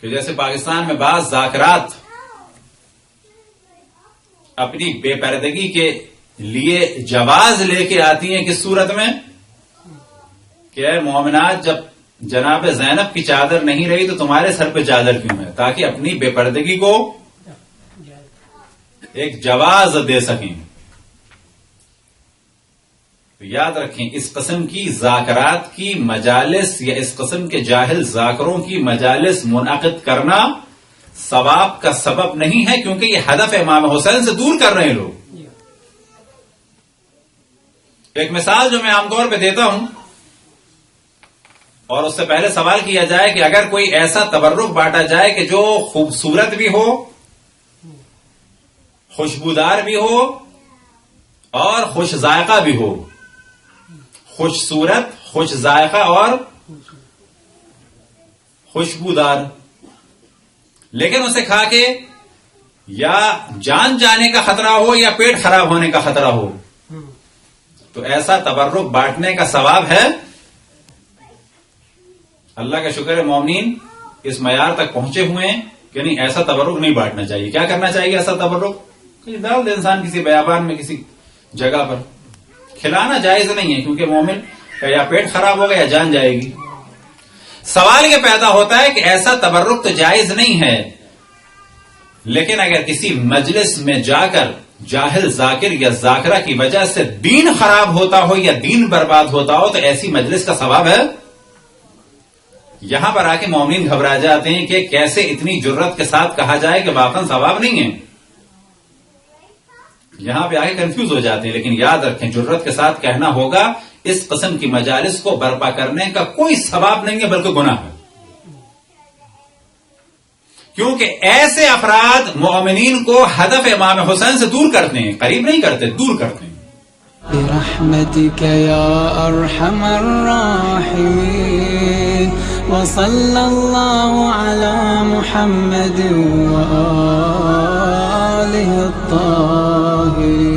کہ جیسے پاکستان میں بعض ذاکرات اپنی بے پردگی کے لیے جواز لے کے آتی ہیں کس صورت میں کہ اے مومنات جب جناب زینب کی چادر نہیں رہی تو تمہارے سر پہ چادر کیوں ہے، تاکہ اپنی بے پردگی کو ایک جواز دے سکیں. تو یاد رکھیں اس قسم کی ذاکرات کی مجالس یا اس قسم کے جاہل ذاکروں کی مجالس منعقد کرنا ثواب کا سبب نہیں ہے، کیونکہ یہ ہدف امام حسین سے دور کر رہے ہیں لوگ. ایک مثال جو میں عام طور پہ دیتا ہوں اور اس سے پہلے سوال کیا جائے کہ اگر کوئی ایسا تبرک بانٹا جائے کہ جو خوبصورت بھی ہو، خوشبودار بھی ہو اور خوش ذائقہ بھی ہو، خوبصورت، خوش ذائقہ اور خوشبودار، لیکن اسے کھا کے یا جان جانے کا خطرہ ہو یا پیٹ خراب ہونے کا خطرہ ہو، تو ایسا تبرک بانٹنے کا ثواب ہے؟ اللہ کا شکر ہے مومنین اس معیار تک پہنچے ہوئے ہیں کہ نہیں، ایسا تبرک نہیں بانٹنا چاہیے. کیا کرنا چاہیے؟ ایسا تبرک ڈال دے انسان کسی بیابان میں کسی جگہ پر. کھلانا جائز نہیں ہے کیونکہ مومن کا یا پیٹ خراب ہوگا یا جان جائے گی. سوال یہ پیدا ہوتا ہے کہ ایسا تبرک تو جائز نہیں ہے، لیکن اگر کسی مجلس میں جا کر جاہل ذاکر یا ذاکرہ کی وجہ سے دین خراب ہوتا ہو یا دین برباد ہوتا ہو تو ایسی مجلس کا ثواب ہے؟ یہاں پر آ کے مومنین گھبرا جاتے ہیں کہ کیسے اتنی جرت کے ساتھ کہا جائے کہ واقعا ثواب نہیں ہے. یہاں پہ آ کے کنفیوز ہو جاتے ہیں. لیکن یاد رکھیں جرت کے ساتھ کہنا ہوگا اس قسم کی مجالس کو برپا کرنے کا کوئی ثواب نہیں ہے بلکہ گناہ ہے، کیونکہ ایسے افراد مومنین کو ہدف امام حسین سے دور کرتے ہیں، قریب نہیں کرتے، دور کرتے ہیں. برحمتك يا أرحم الراحمين وصلى الله على محمد وآله الطاهرين.